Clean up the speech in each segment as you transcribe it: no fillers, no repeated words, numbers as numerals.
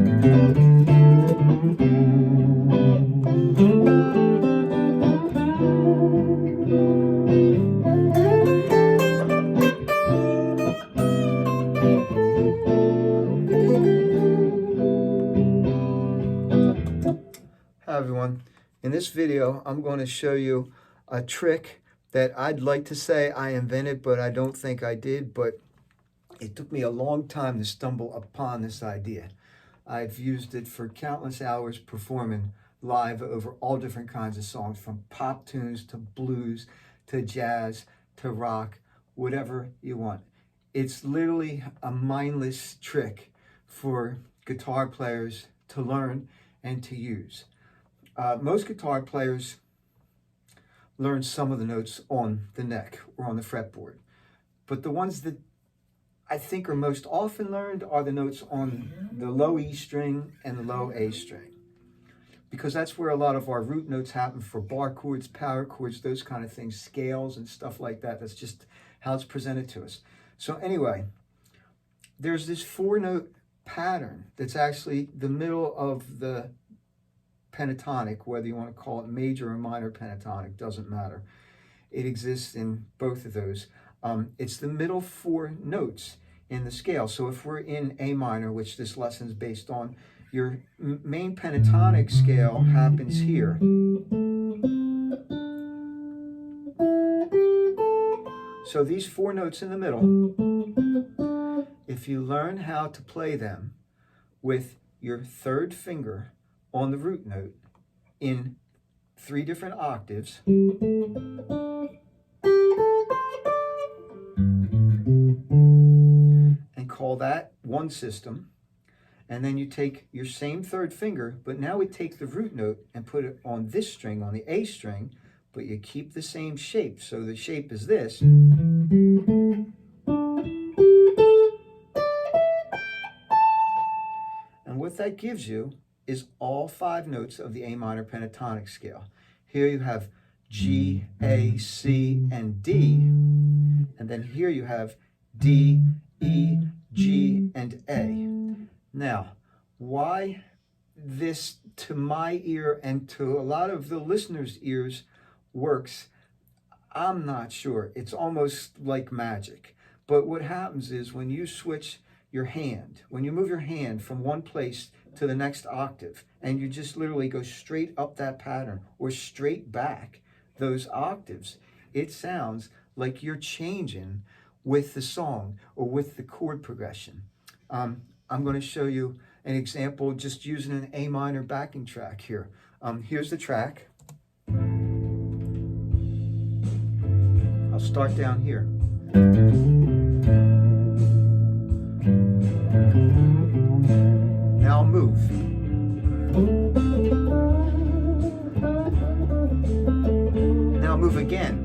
Hi everyone. In this video, I'm going to show you a trick that I'd like to say I invented, but I don't think I did, but it took me a long time to stumble upon this idea. I've used it for countless hours performing live over all different kinds of songs, from pop tunes to blues to jazz to rock, whatever you want. It's literally a mindless trick for guitar players to learn and to use. Most guitar players learn some of the notes on the neck or on the fretboard, but the ones that I think are most often learned are the notes on the low E string and the low A string, because that's where a lot of our root notes happen for bar chords, power chords, those kind of things, scales and stuff like that. That's just how it's presented to us. So anyway, there's this 4-note pattern that's actually the middle of the pentatonic, whether you want to call it major or minor pentatonic, doesn't matter. It exists in both of those. It's the middle 4 notes in the scale. So if we're in A minor, which this lesson is based on, your main pentatonic scale happens here. So these 4 notes in the middle, if you learn how to play them with your 3rd finger on the root note in 3 different octaves, and call that one system, and then you take your same 3rd finger, but now we take the root note and put it on this string, on the A string, but you keep the same shape. So the shape is this. And what that gives you is all 5 notes of the A minor pentatonic scale. Here you have G, A, C, and D. And then here you have D, E, G, and A. Now, why this, to my ear and to a lot of the listeners' ears, works, I'm not sure. It's almost like magic. But what happens is when you switch your hand, when you move your hand from one place to the next octave, and you just literally go straight up that pattern or straight back those octaves, it sounds like you're changing with the song or with the chord progression. I'm going to show you an example just using an A minor backing track here. Here's the track. I'll start down here. Now I'll move. Now I'll move again.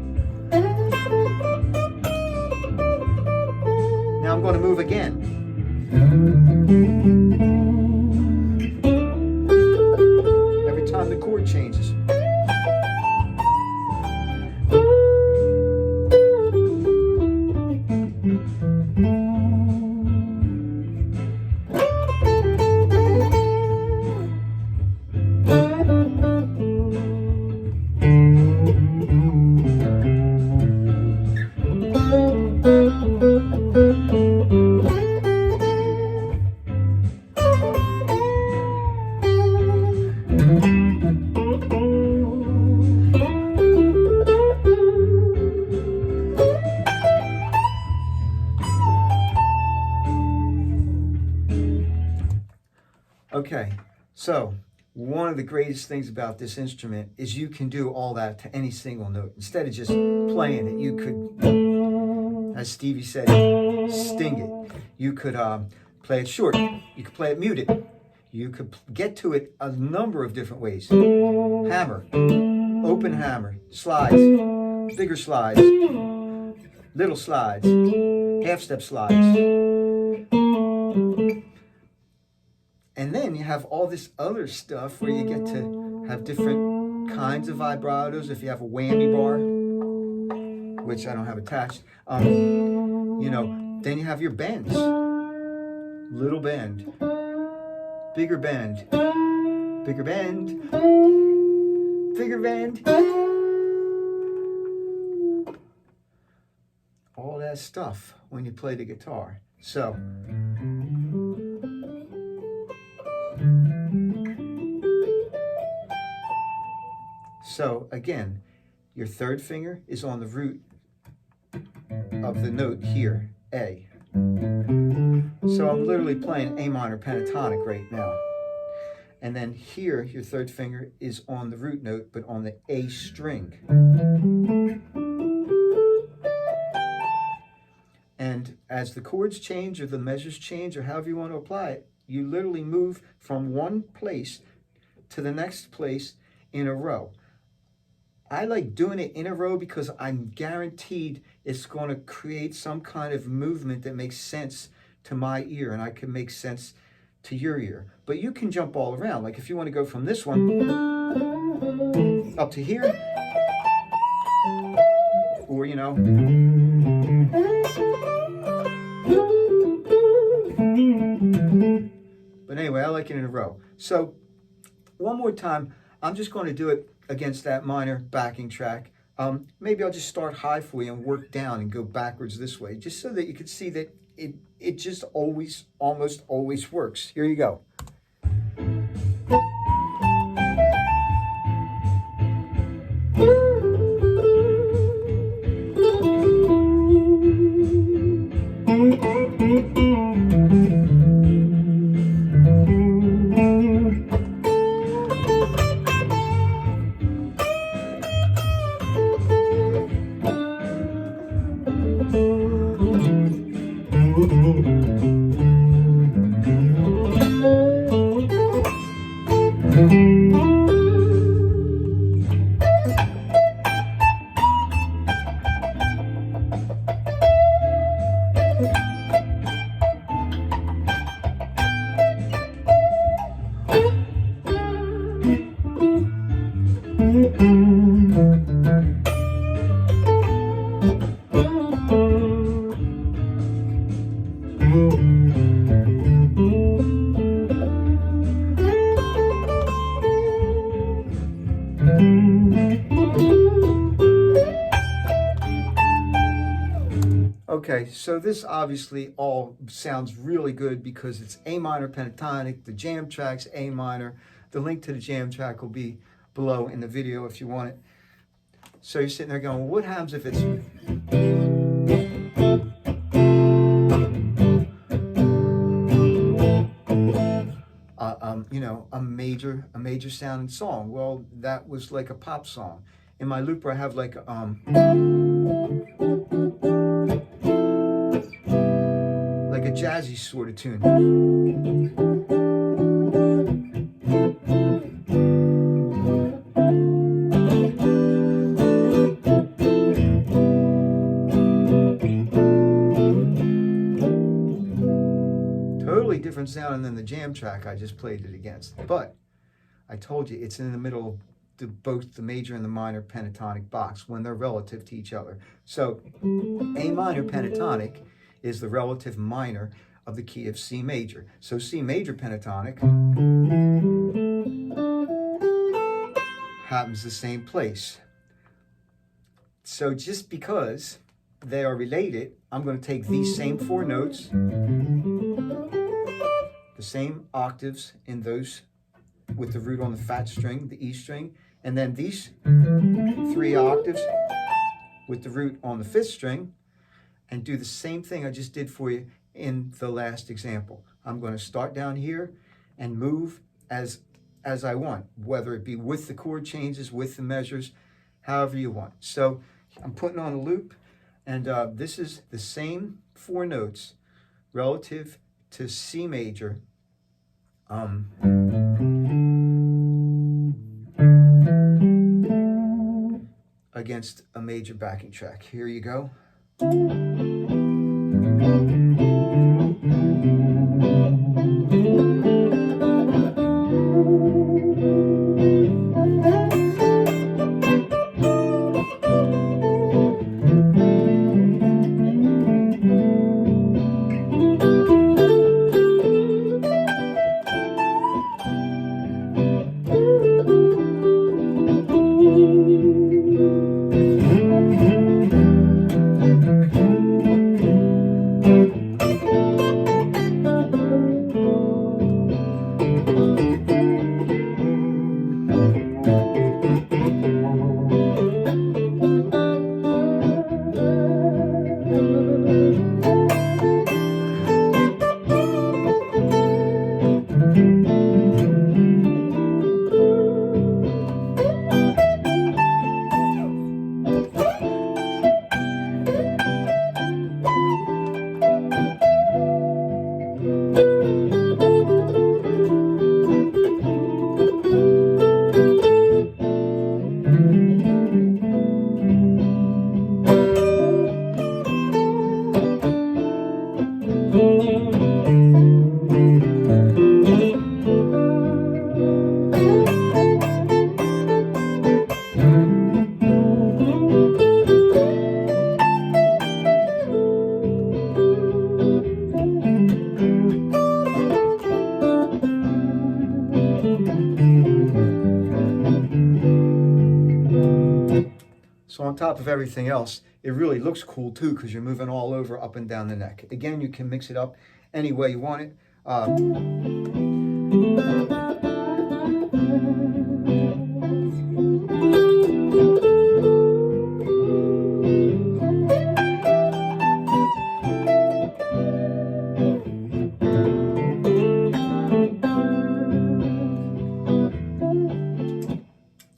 Now I'm going to move again. Every time the chord changes. Okay, so one of the greatest things about this instrument is you can do all that to any single note. Instead of just playing it, you could, as Stevie said, sting it. You could play it short. You could play it muted. You could get to it a number of different ways. Hammer, open hammer, slides, bigger slides, little slides, half-step slides. And then you have all this other stuff where you get to have different kinds of vibratos. If you have a whammy bar, which I don't have attached, you know, then you have your bends. Little bend, bigger bend, bigger bend, bigger bend. All that stuff when you play the guitar. So, again, your third finger is on the root of the note here, A. So I'm literally playing A minor pentatonic right now. And then here, your third finger is on the root note, but on the A string. And as the chords change or the measures change or however you want to apply it, you literally move from one place to the next place in a row. I like doing it in a row because I'm guaranteed it's going to create some kind of movement that makes sense to my ear, and I can make sense to your ear. But you can jump all around. Like if you want to go from this one up to here, or you know, but anyway, I like it in a row. So one more time, I'm just going to do it against that minor backing track. Maybe I'll just start high for you and work down and go backwards this way, just so that you can see that it just always, almost always works. Here you go. Okay, so this obviously all sounds really good because it's A minor pentatonic, the jam track's A minor. The link to the jam track will be below in the video if you want it. So you're sitting there going, well, what happens if it's... you know, a major sounding song? Well, that was like a pop song. In my looper, I have like a jazzy sort of tune. Totally different sound than the jam track I just played it against. But I told you it's in the middle of both the major and the minor pentatonic box when they're relative to each other. So A minor pentatonic is the relative minor of the key of C major. So C major pentatonic happens the same place. So just because they are related, I'm going to take these same four notes, the same octaves in those with the root on the fat string, the E string, and then these three octaves with the root on the fifth string, and do the same thing I just did for you in the last example. I'm going to start down here and move as I want, whether it be with the chord changes, with the measures, however you want. So I'm putting on a loop, and this is the same four notes relative to C major. Against a major backing track. Here you go. So on top of everything else, it really looks cool too because you're moving all over up and down the neck. Again, you can mix it up any way you want it.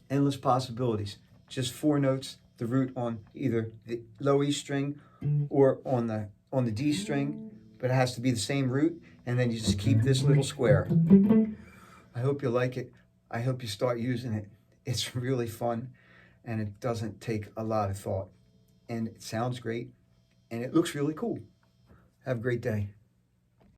Endless possibilities. Just 4 notes, the root on either the low E string or on the D string, but it has to be the same root, and then you just keep this little square. I hope you like it. I hope you start using it. It's really fun, and it doesn't take a lot of thought, and it sounds great, and it looks really cool. Have a great day.